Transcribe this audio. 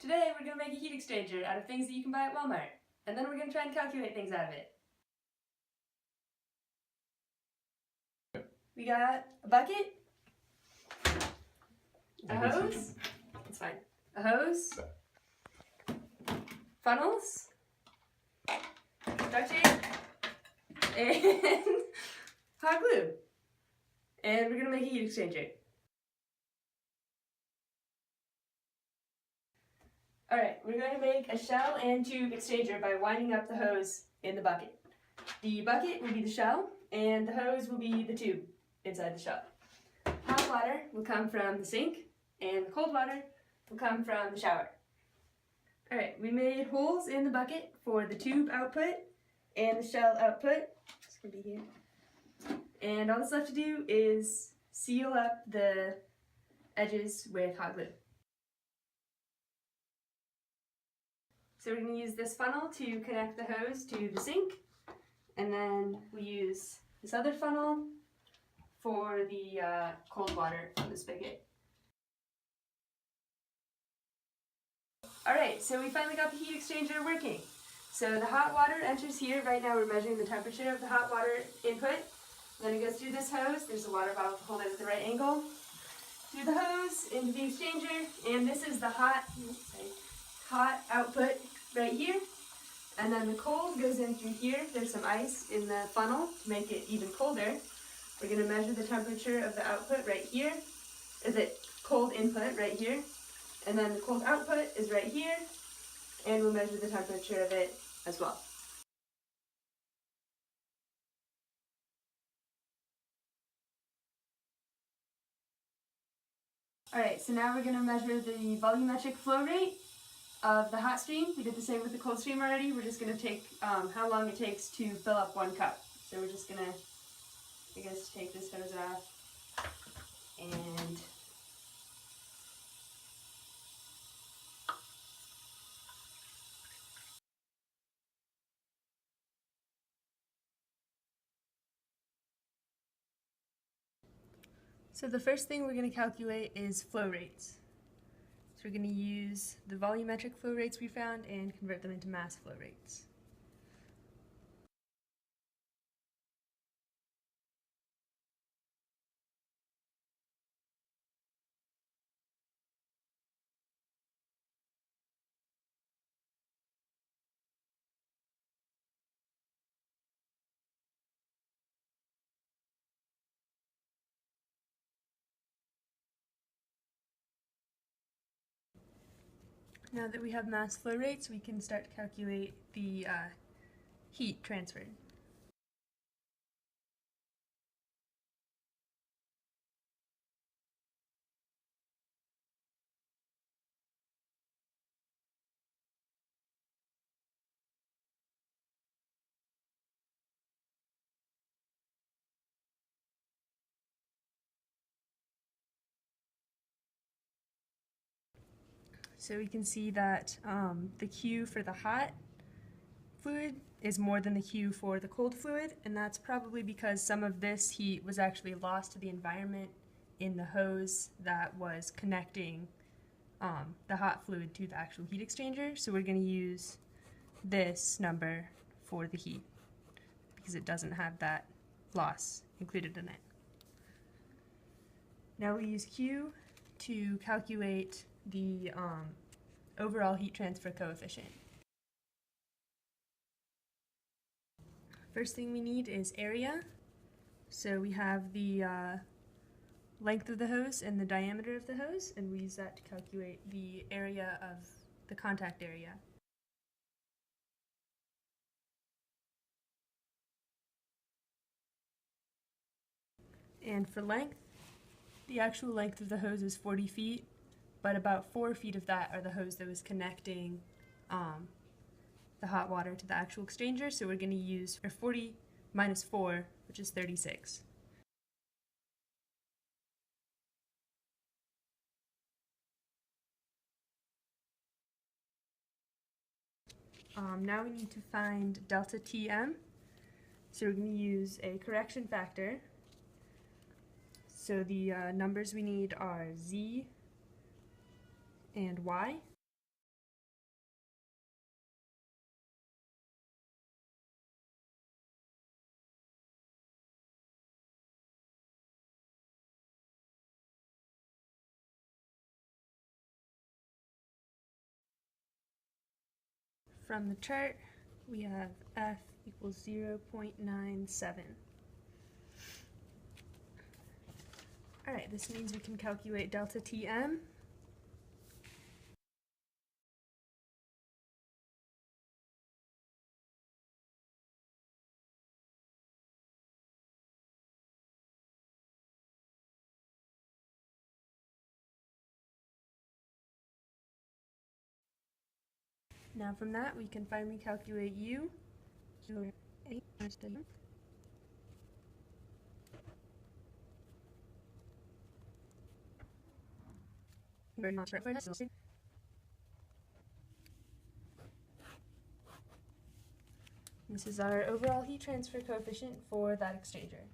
Today we're going to make a heat exchanger out of things that you can buy at Walmart, and then we're going to try and calculate things out of it. We got a bucket, a hose, it's fine, a hose, funnels, duct tape, and hot glue. And we're going to make a heat exchanger. Alright, we're going to make a shell and tube exchanger by winding up the hose in the bucket. The bucket will be the shell, and the hose will be the tube inside the shell. Hot water will come from the sink, and cold water will come from the shower. Alright, we made holes in the bucket for the tube output and the shell output. It's going to be here. And all that's left to do is seal up the edges with hot glue. So we're going to use this funnel to connect the hose to the sink, and then we use this other funnel for the cold water from the spigot. Alright, so we finally got the heat exchanger working. So the hot water enters here. Right now we're measuring the temperature of the hot water input. Then it goes through this hose. There's a water bottle to hold it at the right angle. Through the hose, into the exchanger, and this is the hot output right here. And then the cold goes in through here. There's some ice in the funnel to make it even colder. We're going to measure the temperature of the output right here. Is it cold input right here? And then the cold output is right here. And we'll measure the temperature of it as well. Alright, so now we're going to measure the volumetric flow rate of the hot stream. We did the same with the cold stream already. We're just going to take how long it takes to fill up 1 cup. So we're just going to, take this hose off and so the first thing we're going to calculate is flow rates. So we're going to use the volumetric flow rates we found and convert them into mass flow rates. Now that we have mass flow rates, we can start to calculate the heat transferred. So we can see that the Q for the hot fluid is more than the Q for the cold fluid, and that's probably because some of this heat was actually lost to the environment in the hose that was connecting the hot fluid to the actual heat exchanger. So we're going to use this number for the heat because it doesn't have that loss included in it. Now we use Q to calculate the overall heat transfer coefficient. First thing we need is area. So we have the length of the hose and the diameter of the hose, and we use that to calculate the area of the contact area. And for length, the actual length of the hose is 40 feet, but about 4 feet of that are the hose that was connecting the hot water to the actual exchanger, so we're going to use 40 minus 4, which is 36. Now we need to find delta Tm, so we're going to use a correction factor. So the numbers we need are Z and Y. From the chart, we have F equals 0.97. Alright, this means we can calculate delta Tm. Now from that, we can finally calculate U. This is our overall heat transfer coefficient for that exchanger.